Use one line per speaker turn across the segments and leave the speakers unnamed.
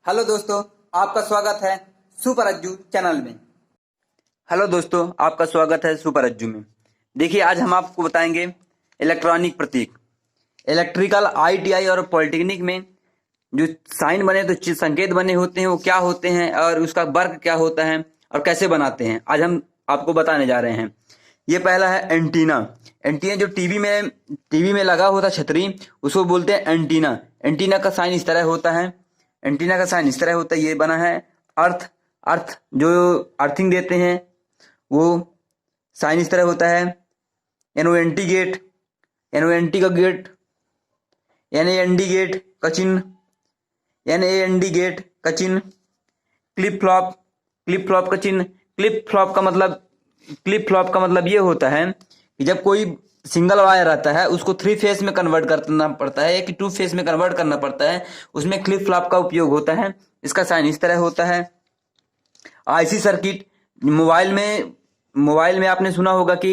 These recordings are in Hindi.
हेलो दोस्तों, आपका स्वागत है सुपर अज्जू चैनल में। हेलो दोस्तों, आपका स्वागत है सुपर अज्जू में। देखिए, आज हम आपको बताएंगे इलेक्ट्रॉनिक प्रतीक। इलेक्ट्रिकल, आईटीआई और पॉलिटेक्निक में जो साइन बने, तो संकेत बने होते हैं, वो क्या होते हैं और उसका वर्क क्या होता है और कैसे बनाते हैं, आज हम आपको बताने जा रहे हैं। ये पहला है एंटीना। एंटीना जो टीवी में लगा होता छतरी, उसको बोलते हैं एंटीना। एंटीना का साइन इस तरह होता है। एंटीना का साइन इस तरह होता है। ये बना है अर्थ। अर्थ जो अर्थिंग देते हैं, वो साइन इस तरह होता है। एनओएनटी गेट, एनओएनटी का गेट, एनएएनडी गेट का चिन्ह, एनएएनडी गेट का चिन्ह। क्लिप फ्लॉप, क्लिप फ्लॉप का चिन्ह। क्लिप फ्लॉप का मतलब ये होता है कि जब कोई सिंगल वायर आता है, उसको 3 फेस में कन्वर्ट करना पड़ता है कि 2 फेस में कन्वर्ट करना पड़ता है, उसमें क्लिप फ्लॉप का उपयोग होता है। इसका साइन इस तरह होता है। आईसी सर्किट, मोबाइल में आपने सुना होगा कि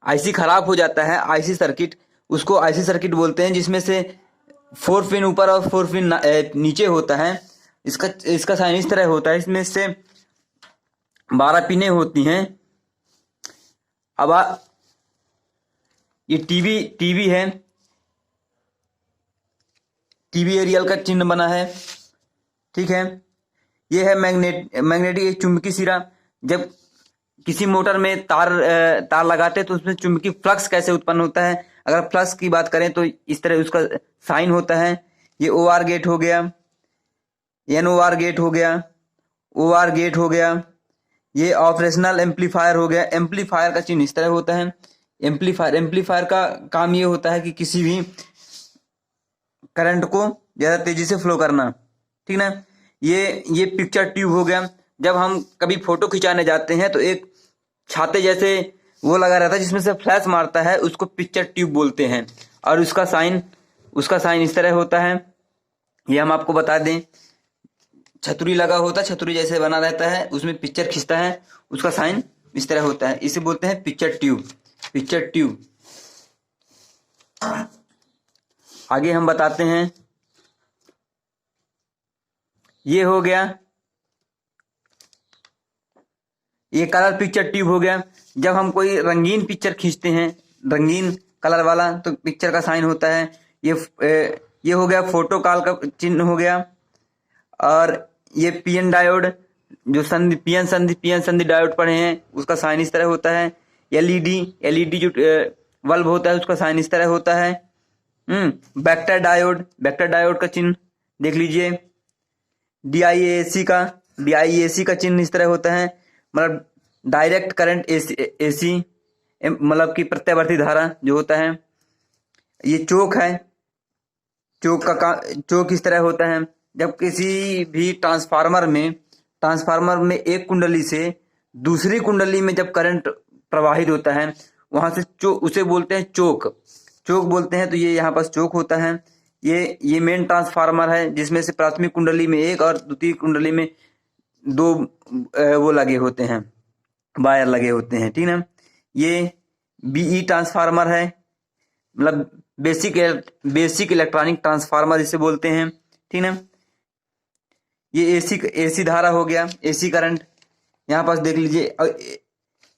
आईसी खराब हो जाता है, आईसी सर्किट, उसको आईसी सर्किट बोलते हैं, जिसमें से 4 पिन ऊपर और 4 पिन नीचे होता है। इसका साइन इस तरह होता है। इसमें से 12 पिनें होती हैं। अब ये टीवी है, टीवी एरियल का चिन्ह बना है। ठीक है। ये है मैग्नेटिक चुंबकीय सिरा। जब किसी मोटर में तार लगाते हैं, तो उसमें चुंबकीय फ्लक्स कैसे उत्पन्न होता है। अगर फ्लक्स की बात करें तो इस तरह उसका साइन होता है। ये ओ आर गेट हो गया, एन ओ आर गेट हो गया, ओ आर गेट हो गया। ये ऑपरेशनल एम्पलीफायर हो गया। एम्पलीफायर का चिन्ह इस तरह होता है। एम्पलीफायर का काम ये होता है कि किसी भी करंट को ज्यादा तेजी से फ्लो करना। ठीक ना। ये पिक्चर ट्यूब हो गया। जब हम कभी फोटो खिंचाने जाते हैं, तो एक छाते जैसे वो लगा रहता है, जिसमें से फ्लैश मारता है, उसको पिक्चर ट्यूब बोलते हैं। और उसका साइन इस तरह होता है। ये हम आपको बता दें, छतरी लगा होता है, छतरी जैसे बना रहता है, उसमें पिक्चर खींचता है, उसका साइन इस तरह होता है। इसे बोलते हैं पिक्चर ट्यूब। Picture tube. आगे हम बताते हैं। ये हो गया, ये कलर पिक्चर ट्यूब हो गया। जब हम कोई रंगीन पिक्चर खींचते हैं, रंगीन कलर वाला, तो पिक्चर का साइन होता है। ये हो गया फोटो कॉल का चिन्ह हो गया। और ये पीएन डायोड, जो पीएन संधि डायोड पढ़े हैं, उसका साइन इस तरह होता है। एलईडी जो बल्ब होता है, उसका साइन इस तरह होता है। वेक्टर डायोड का चिन्ह देख लीजिए। डीआईएसी का चिन्ह इस तरह होता है। मतलब डायरेक्ट करंट एसी, मतलब कि प्रत्यावर्ती धारा जो होता है। ये चोक है। चोक इस तरह होता है। जब किसी भी ट्रांसफार्मर में एक कुंडली से दूसरी कुंडली में जब करंट प्रवाहित होता है, वहां से उसे बोलते हैं चोक बोलते हैं। तो ये यहाँ पास चोक होता है। ये मेन ट्रांसफार्मर है, जिसमें से प्राथमिक कुंडली में एक और द्वितीय कुंडली में 2 वो लगे होते हैं, वायर लगे होते हैं। ठीक ना। ये बीई ट्रांसफार्मर है, मतलब बेसिक इलेक्ट्रॉनिक ट्रांसफार्मर इसे बोलते हैं। ठीक ना। ये एसी धारा हो गया, एसी करंट। यहाँ पास देख लीजिए,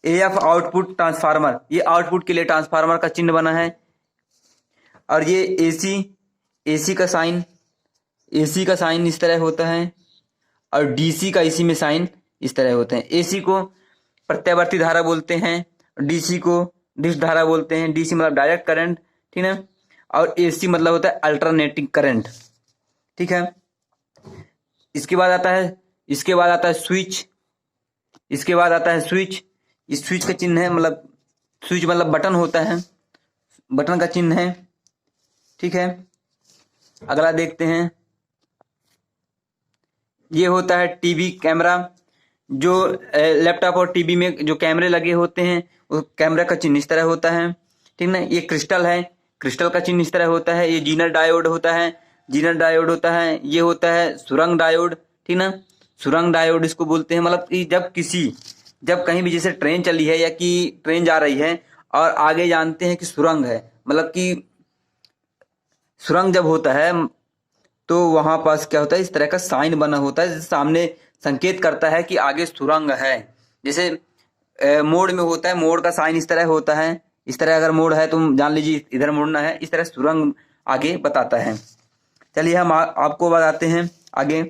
एएफ आउटपुट ट्रांसफार्मर, ये आउटपुट के लिए ट्रांसफार्मर का चिन्ह बना है। और ये एसी का साइन इस तरह होता है। और डीसी का इसी में साइन इस तरह होते हैं। एसी को प्रत्यावर्ती धारा बोलते हैं, डीसी को डिश धारा बोलते हैं। डीसी मतलब डायरेक्ट करंट। ठीक है। और एसी मतलब होता है अल्टरनेटिंग करंट। ठीक है। इसके बाद आता है स्विच। इस स्विच का चिन्ह है, मतलब स्विच मतलब बटन होता है, बटन का चिन्ह है। ठीक है। अगला देखते हैं। ये होता है टीवी कैमरा। जो लैपटॉप और टीवी में जो कैमरे लगे होते हैं, वो कैमरा का चिन्ह इस तरह होता है। ठीक ना। ये क्रिस्टल है, क्रिस्टल का चिन्ह इस तरह होता है। ये जीनर डायोड होता है। ये होता है सुरंग डायोड। ठीक ना। सुरंग डायोड इसको बोलते हैं। मतलब कि जब कहीं भी जैसे ट्रेन चली है या कि ट्रेन जा रही है, और आगे जानते हैं कि सुरंग है, मतलब कि सुरंग जब होता है, तो वहां पास क्या होता है, इस तरह का साइन बना होता है, सामने संकेत करता है कि आगे सुरंग है। जैसे मोड़ में होता है, मोड़ का साइन इस तरह होता है, इस तरह अगर मोड़ है तो जान लीजिए इधर मुड़ना है, इस तरह सुरंग आगे बताता है। चलिए हम आपको बताते हैं आगे।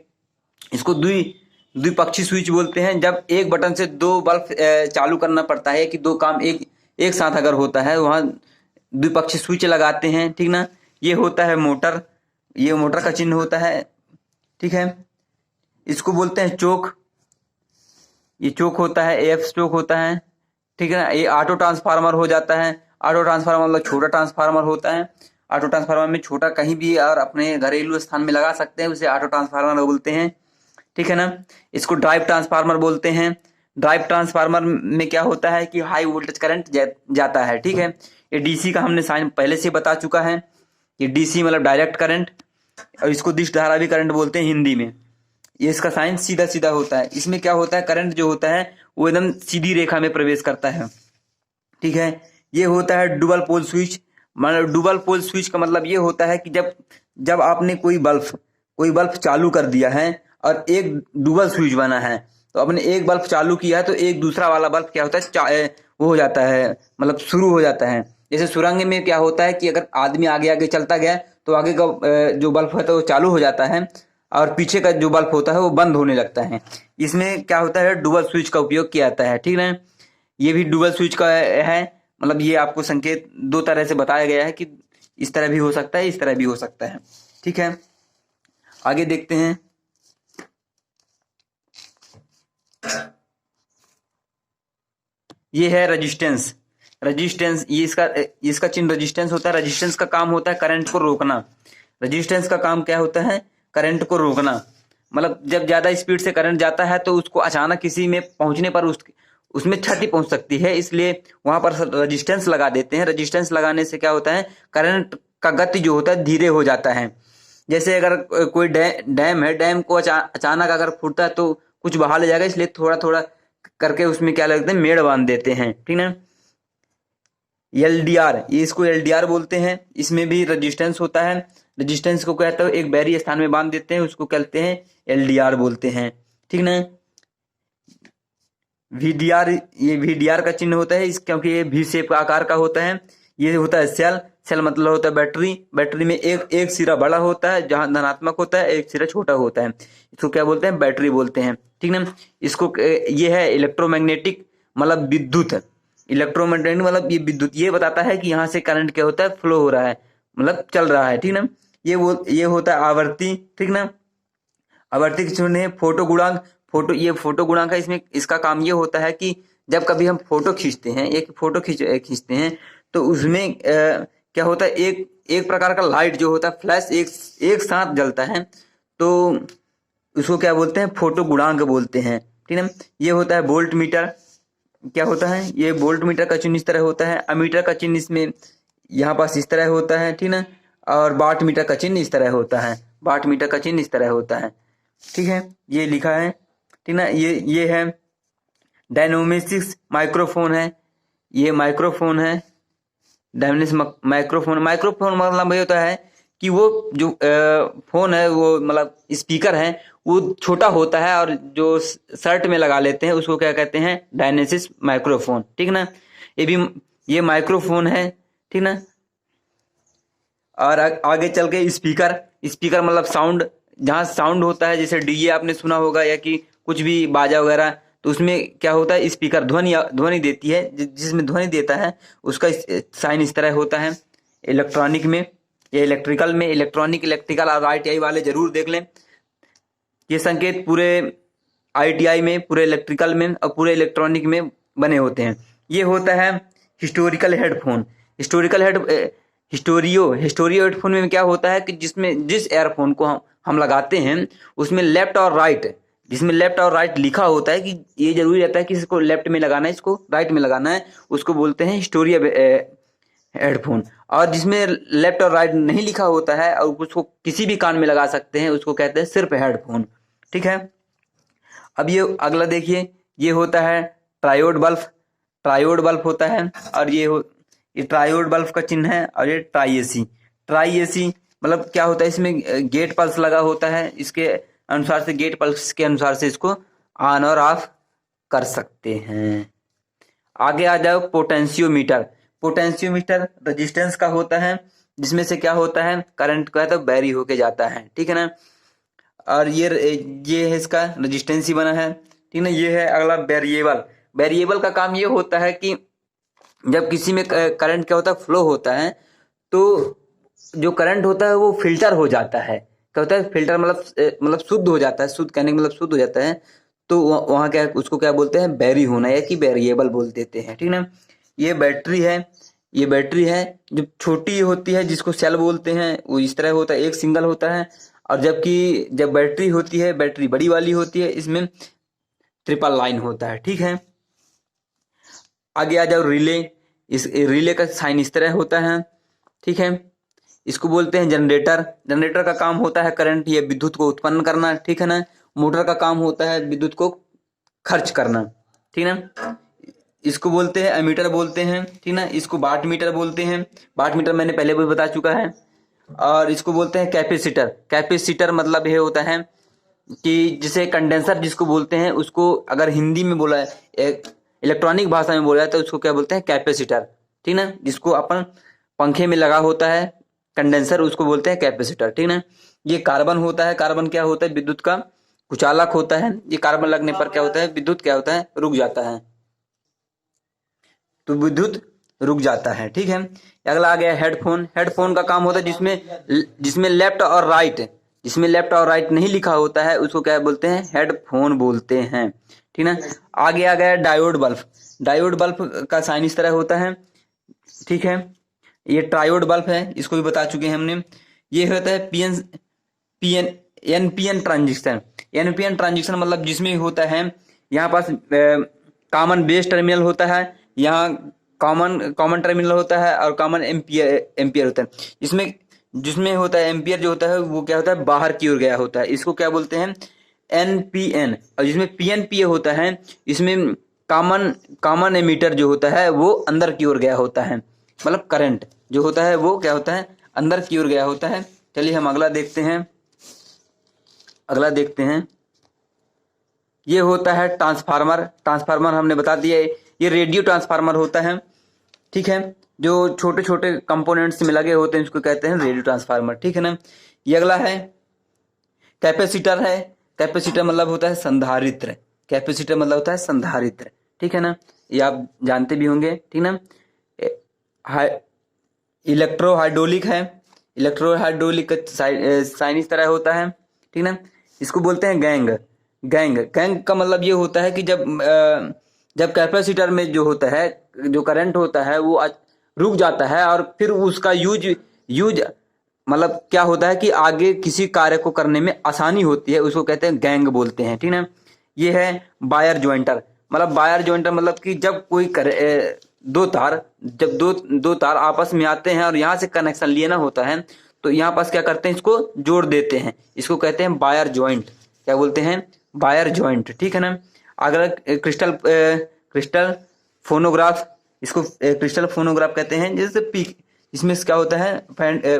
इसको द्विपक्षीय स्विच बोलते हैं। जब एक बटन से दो बल्ब चालू करना पड़ता है कि दो काम एक साथ अगर होता है, वहां द्विपक्षीय स्विच लगाते हैं, ठीक ना। ये होता है मोटर, ये मोटर का चिन्ह होता है, ठीक है। इसको बोलते हैं चोक, ये चोक होता है, एफ चोक होता है, ठीक है ना। ये ऑटो ट्रांसफार्मर हो जाता है। ऑटो ट्रांसफार्मर मतलब छोटा ट्रांसफार्मर होता है। ऑटो ट्रांसफार्मर में छोटा कहीं भी और अपने घरेलू स्थान में लगा सकते हैं, उसे ऑटो ट्रांसफार्मर बोलते हैं, ठीक है ना। इसको ड्राइव ट्रांसफार्मर बोलते हैं। ड्राइव ट्रांसफार्मर में क्या होता है कि हाई वोल्टेज करंट जाता है, ठीक है। ये डीसी का हमने साइन पहले से बता चुका है। ये डीसी मतलब डायरेक्ट करंट, और इसको दिश धारावी करंट बोलते हैं हिंदी में। ये इसका साइन सीधा सीधा होता है। इसमें क्या होता है, करंट जो होता है वो एकदम सीधी रेखा में प्रवेश करता है, ठीक है। ये होता है डुअल पोल स्विच। मतलब डुअल पोल स्विच का मतलब ये होता है कि जब आपने कोई बल्ब चालू कर दिया है और एक डुअल स्विच बना है, तो आपने एक बल्ब चालू किया है तो एक दूसरा वाला बल्ब क्या होता है, वो हो जाता है, मतलब शुरू हो जाता है। जैसे सुरंग में क्या होता है कि अगर आदमी आगे आगे चलता गया तो आगे का जो बल्ब होता है वो चालू हो जाता है और पीछे का जो बल्ब होता है वो बंद होने लगता है। इसमें क्या होता है, डुअल स्विच का उपयोग किया जाता है, ठीक है। ये भी डुअल स्विच का है। मतलब ये आपको संकेत दो तरह से बताया गया है कि इस तरह भी हो सकता है, इस तरह भी हो सकता है, ठीक है। आगे देखते हैं। ये है रेजिस्टेंस। ये इसका चिन्ह रेजिस्टेंस होता है। रेजिस्टेंस का काम होता है करंट को रोकना। रेजिस्टेंस का काम क्या होता है, करंट को रोकना। मतलब जब ज्यादा स्पीड से करंट जाता है तो उसको अचानक किसी में पहुंचने पर उसमें क्षति पहुंच सकती है, इसलिए वहां पर रेजिस्टेंस लगा देते हैं। रेजिस्टेंस लगाने से क्या होता है, करंट का गति जो होता है धीरे हो जाता है। जैसे अगर कोई डैम है, डैम को अचानक अगर फूटता है तो कुछ बहा ले जाएगा, इसलिए थोड़ा थोड़ा करके उसमें क्या लगते हैं, मेड़ बांध देते हैं, ठीक ना। एलडीआर, ये इसको एलडीआर बोलते हैं। इसमें भी रेजिस्टेंस होता है। रेजिस्टेंस को कहते हैं एक बैरी स्थान में बांध देते हैं, उसको कहते हैं एलडीआर बोलते हैं, ठीक ना। वीडीआर, ये वीडीआर का चिन्ह होता है क्योंकि ये वी शेप का आकार का होता है। ये होता है सेल मतलब होता है बैटरी में एक सिरा बड़ा होता है जहां धनात्मक होता है, एक सिरा छोटा होता है, इसको क्या बोलते हैं, बैटरी बोलते हैं, ठीक ना। इसको ये है इलेक्ट्रोमैग्नेटिक, मतलब विद्युत। इलेक्ट्रोमैग्नेटिक मतलब ये विद्युत, ये बताता है कि यहाँ से करंट क्या होता है, फ्लो हो रहा है, मतलब चल रहा है, ठीक ना। ये होता है आवर्ती, ठीक ना। आवर्ती की चिन्ह है फोटो गुणांक। ये फोटो गुणांक है। इसमें इसका काम ये होता है कि जब कभी हम फोटो खींचते हैं, एक फोटो खींचते हैं तो उसमें क्या होता है, एक प्रकार का लाइट जो होता है, फ्लैश एक साथ जलता है, तो उसको क्या बोलते हैं, फोटो गुणांक बोलते हैं, ठीक है। ये होता है वोल्ट मीटर। क्या होता है, ये वोल्ट मीटर का चिन्ह इस तरह होता है। अमीटर का चिन्ह इसमें यहाँ पास इस तरह होता है, ठीक ना। और वाट मीटर का चिन्ह इस तरह होता है। वाट मीटर का चिन्ह इस तरह होता है, ठीक है। ये लिखा है, ठीक ना। ये है डायनोमिक्स माइक्रोफोन है। ये माइक्रोफोन है, डायनेमिक्स माइक्रोफोन मतलब ये होता है कि वो जो फोन है, वो मतलब स्पीकर है, वो छोटा होता है और जो शर्ट में लगा लेते हैं उसको क्या कहते हैं, डायनेसिस माइक्रोफोन, ठीक ना। ये माइक्रोफोन है, ठीक ना। और आगे चल के स्पीकर मतलब साउंड, जहाँ साउंड होता है, जैसे डीजे आपने सुना होगा या कि कुछ भी बाजा वगैरह, तो उसमें क्या होता है, स्पीकर ध्वनि देती है, जिसमें ध्वनि देता है उसका साइन इस तरह होता है। इलेक्ट्रॉनिक में या इलेक्ट्रिकल में, इलेक्ट्रिकल और ITI वाले जरूर देख लें। ये संकेत पूरे ITI में, पूरे इलेक्ट्रिकल में और पूरे इलेक्ट्रॉनिक में बने होते हैं। ये होता है हिस्टोरिकल हेडफोन। हिस्टोरियो हेडफोन में क्या होता है कि जिस एयरफोन को हम लगाते हैं उसमें लेफ्ट और राइट, जिसमें लेफ्ट और राइट लिखा होता है कि ये जरूरी रहता है कि इसको लेफ्ट में लगाना है, इसको राइट में लगाना है, उसको बोलते हैं हिस्टोरिया हेडफोन। और जिसमें लेफ्ट और राइट नहीं लिखा होता है और उसको किसी भी कान में लगा सकते हैं, उसको कहते हैं सिर्फ हेडफोन, ठीक है। अब ये अगला देखिए, ये होता है ट्रायोड बल्ब होता है। और ये ट्रायोड बल्ब का चिन्ह है। और ये ट्राई एसी मतलब क्या होता है इसमें गेट पल्स लगा होता है, इसके अनुसार से गेट पल्स के अनुसार से इसको ऑन और ऑफ कर सकते हैं। आगे आ जाओ पोटेंशियोमीटर। पोटेंशियोमीटर रेजिस्टेंस का होता है, जिसमें से क्या होता है करंट का तो वेरी होके जाता है, ठीक है ना। और ये है इसका रेजिस्टेंस ही बना है, ठीक है। ये है अगला वेरिएबल। वेरिएबल का काम ये होता है कि जब किसी में करंट क्या होता है फ्लो होता है, तो जो करंट होता है वो फिल्टर हो जाता है। क्या होता है फिल्टर, मतलब शुद्ध हो जाता है। शुद्ध कहने का मतलब शुद्ध हो जाता है। तो वहाँ क्या उसको क्या बोलते हैं वेरी होना, या कि वेरिएबल बोल देते हैं, ठीक ना। ये बैटरी है, ये बैटरी है जो छोटी होती है जिसको सेल बोलते हैं, वो इस तरह होता है, एक सिंगल होता है। और जबकि जब बैटरी होती है, बैटरी बड़ी वाली होती है, इसमें ट्रिपल लाइन होता है, ठीक है। आगे आ जाओ रिले। इस रिले का साइन इस तरह होता है, ठीक है। इसको बोलते हैं जनरेटर। जनरेटर का काम होता है करंट या विद्युत को उत्पन्न करना, ठीक है ना। मोटर का काम होता है विद्युत को खर्च करना, ठीक है ना। इसको बोलते हैं एमीटर बोलते हैं, ठीक ना। इसको वाट मीटर बोलते हैं। वाट मीटर मैंने पहले भी बता चुका है। और इसको बोलते हैं कैपेसिटर। कैपेसिटर मतलब ये होता है कि जिसे कंडेंसर जिसको बोलते हैं, उसको अगर हिंदी में बोला है, इलेक्ट्रॉनिक भाषा में बोला है, तो उसको क्या बोलते हैं कैपेसिटर, ठीक ना। जिसको अपन पंखे में लगा होता है कंडेंसर, उसको बोलते हैं कैपेसिटर, ठीक ना। ये कार्बन होता है। कार्बन क्या होता है विद्युत का कुचालक होता है। ये कार्बन लगने पर क्या होता है विद्युत क्या होता है रुक जाता है, तो विद्युत रुक जाता है, ठीक है। अगला आ गया हेडफोन। हेडफोन का काम होता है जिसमें लेफ्ट और राइट, जिसमें लेफ्ट और राइट नहीं लिखा होता है, उसको क्या बोलते हैं हेडफोन बोलते हैं, ठीक ना। आगे आ गया डायोड बल्ब। डायोड बल्ब का साइन इस तरह होता है, ठीक है। ये ट्रायोड बल्ब है, इसको भी बता चुके हैं हमने। ये होता है PN NPN transistor. NPN transistor मतलब जिसमें होता है यहाँ पास कॉमन बेस टर्मिनल होता है, यहाँ कॉमन टर्मिनल होता है, और कॉमन एम्पियर होता है। इसमें जिसमें होता है एम्पियर जो होता है वो क्या होता है बाहर की ओर गया होता है, इसको क्या बोलते हैं एनपीएन। और जिसमें पीएनपीए होता है, इसमें कॉमन एमीटर जो होता है वो अंदर की ओर गया होता है, मतलब करंट जो होता है वो क्या होता है अंदर की ओर गया होता है। चलिए हम अगला देखते हैं। अगला देखते हैं, ये होता है ट्रांसफार्मर। ट्रांसफार्मर हमने बता दिया, ये रेडियो ट्रांसफार्मर होता है, ठीक है। जो छोटे छोटे कंपोनेंट्स में लगे होते हैं उसको कहते हैं रेडियो ट्रांसफार्मर, ठीक है ना। ये अगला है कैपेसिटर है। कैपेसिटर मतलब होता है संधारित्र। कैपेसिटर मतलब होता है संधारित्र, ठीक है ना। ये आप जानते भी होंगे, ठीक ना। इलेक्ट्रो हाइड्रोलिक है। इलेक्ट्रो हाइड्रोलिक का साइन इस तरह होता है, ठीक ना। इसको बोलते हैं गैंग। गैंग का मतलब ये होता है कि जब कैपेसिटर में जो होता है जो करंट होता है वो रुक जाता है, और फिर उसका यूज मतलब क्या होता है कि आगे किसी कार्य को करने में आसानी होती है, उसको कहते हैं गैंग बोलते हैं, ठीक ना। ये है वायर ज्वाइंटर। मतलब वायर ज्वाइंटर मतलब कि जब कोई दो तार आपस में आते हैं और यहाँ से कनेक्शन लेना होता है, तो यहाँ पास क्या करते हैं इसको जोड़ देते हैं, इसको कहते हैं वायर ज्वाइंट। क्या बोलते हैं वायर ज्वाइंट, ठीक है ना। अगर क्रिस्टल फोनोग्राफ, इसको क्रिस्टल फोनोग्राफ कहते हैं। जैसे इसमें क्या होता है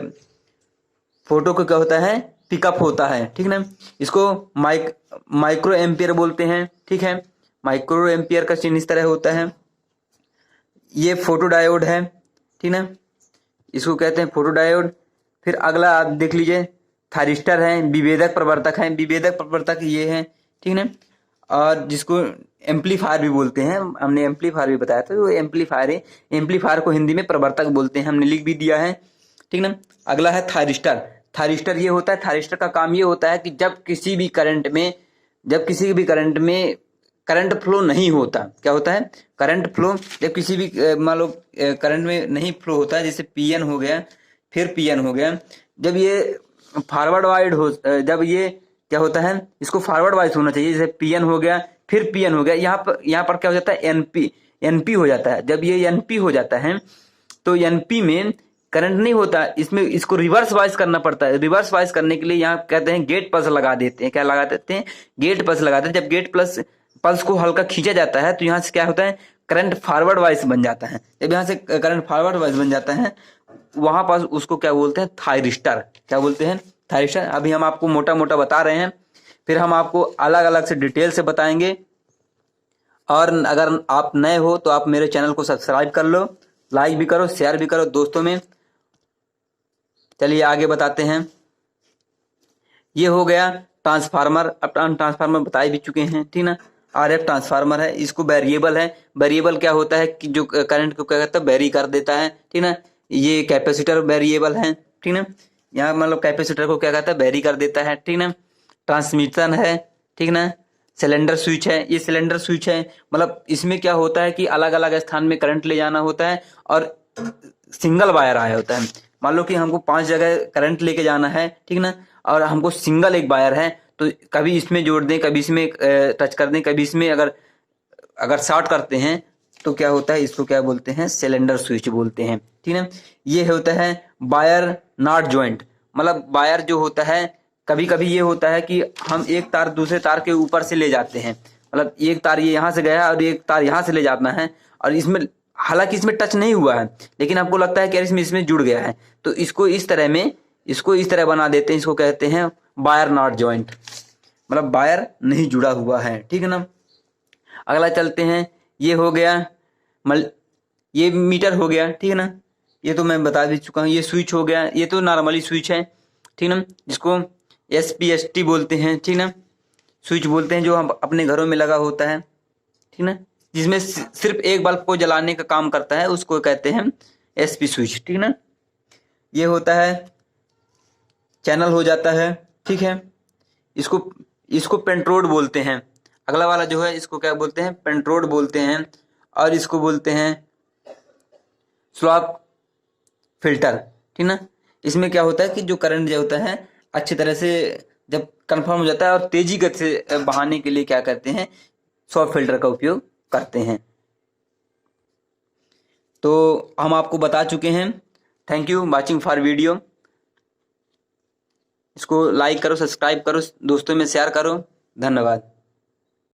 फोटो को क्या होता है पिकअप होता है, ठीक ना। इसको माइक्रो एम्पियर बोलते हैं, ठीक है। माइक्रो एम्पियर का चिन्ह इस तरह होता है। ये फोटो डायोड है, ठीक ना, इसको कहते हैं फोटो डायोड। फिर अगला आप देख लीजिए थायरिस्टर है, विभेदक प्रवर्तक है। विभेदक प्रवर्तक ये है, ठीक ना। और जिसको एम्पलीफायर भी बोलते हैं, हमने एम्पलीफायर भी बताया था, वो एम्पलीफायर है। एम्पलीफायर को हिंदी में प्रवर्तक बोलते हैं, हमने लिख भी दिया है, ठीक ना। अगला है थायरिस्टर। थायरिस्टर ये होता है, थायरिस्टर का काम ये होता है कि जब किसी भी करंट में करंट फ्लो नहीं होता, क्या होता है करंट फ्लो, जब किसी भी मान लो करंट में नहीं फ्लो होता है, जैसे पीएन हो गया फिर पीएन हो गया, जब ये फॉरवर्ड वाइड हो, जब ये क्या होता है इसको फॉरवर्ड वाइज होना चाहिए, जैसे पीएन हो गया फिर पीएन हो गया, यहाँ पर क्या हो जाता है एनपी हो जाता है। जब ये एनपी हो जाता है तो एनपी में करंट नहीं होता, इसमें इसको रिवर्स वाइज करना पड़ता है। रिवर्स वाइज करने के लिए यहाँ कहते हैं गेट पल्स लगा देते हैं। क्या लगा देते हैं गेट पल्स लगाते हैं। जब गेट पल्स को हल्का खींचा जाता है तो यहाँ से क्या होता है करंट फॉरवर्ड वाइज बन जाता है। जब यहाँ से करंट फॉरवर्ड वाइज बन जाता है वहां पास उसको क्या बोलते हैं, थायरिस्टर। क्या बोलते हैं, थायरिस्टर। अभी हम आपको मोटा मोटा बता रहे हैं, फिर हम आपको अलग अलग से डिटेल से बताएंगे। और अगर आप नए हो तो आप मेरे चैनल को सब्सक्राइब कर लो, लाइक भी करो, शेयर भी करो दोस्तों में। चलिए आगे बताते हैं। ये हो गया ट्रांसफार्मर। अब ट्रांसफार्मर बता भी चुके हैं, ठीक ना। आरएफ ट्रांसफार्मर है, इसको वेरिएबल है। वेरिएबल क्या होता है कि जो करंट को क्या कहता है, वेरी कर देता है, ठीक ना। ये कैपेसिटर वेरिएबल है, ठीक ना। यहाँ मतलब कैपेसिटर को क्या कहता है, वेरी कर देता है, ठीक ना। ट्रांसमिशन है, ठीक ना। सिलेंडर स्विच है, ये सिलेंडर स्विच है, मतलब इसमें क्या होता है कि अलग अलग स्थान में करंट ले जाना होता है और सिंगल वायर आया होता है। मान लो कि हमको 5 जगह करंट लेके जाना है, ठीक ना, और हमको सिंगल एक वायर है, तो कभी इसमें जोड़ दें, कभी इसमें टच कर दें, कभी इसमें अगर शॉर्ट करते हैं तो क्या होता है, इसको क्या बोलते हैं, सिलेंडर स्विच बोलते हैं, ठीक है। ये होता है वायर नॉट जॉइंट। मतलब वायर जो होता है, कभी कभी ये होता है कि हम एक तार दूसरे तार के ऊपर से ले जाते हैं, मतलब एक तार ये यहाँ से गया और एक तार यहाँ से ले जाना है, और इसमें हालांकि इसमें टच नहीं हुआ है, लेकिन आपको लगता है कि इसमें जुड़ गया है, तो इसको इस तरह बना देते हैं। इसको कहते हैं वायर नॉट जॉइंट, मतलब वायर नहीं जुड़ा हुआ है, ठीक है ना। अगला चलते हैं। ये हो गया ये मीटर हो गया, ठीक है ना। ये तो मैं बता भी चुका हूँ। ये स्विच हो गया, ये तो नॉर्मली स्विच है, ठीक ना, जिसको SPST बोलते हैं, ठीक ना। स्विच बोलते हैं जो हम अपने घरों में लगा होता है, ठीक ना, जिसमें सिर्फ एक बल्ब को जलाने का काम करता है, उसको कहते हैं SP स्विच, ठीक ना। ये होता है चैनल हो जाता है, ठीक है। इसको पेंट्रोड बोलते हैं। अगला वाला जो है इसको क्या बोलते हैं, पेंट्रोड बोलते हैं, और इसको बोलते हैं स्लॉप फिल्टर, ठीक ना। इसमें क्या होता है कि जो करंट जो होता है अच्छी तरह से जब कंफर्म हो जाता है और तेजी गति से बहाने के लिए क्या करते हैं, स्लॉप फिल्टर का उपयोग करते हैं। तो हम आपको बता चुके हैं। Thank you watching for video. इसको लाइक करो, सब्सक्राइब करो, दोस्तों में शेयर करो। धन्यवाद।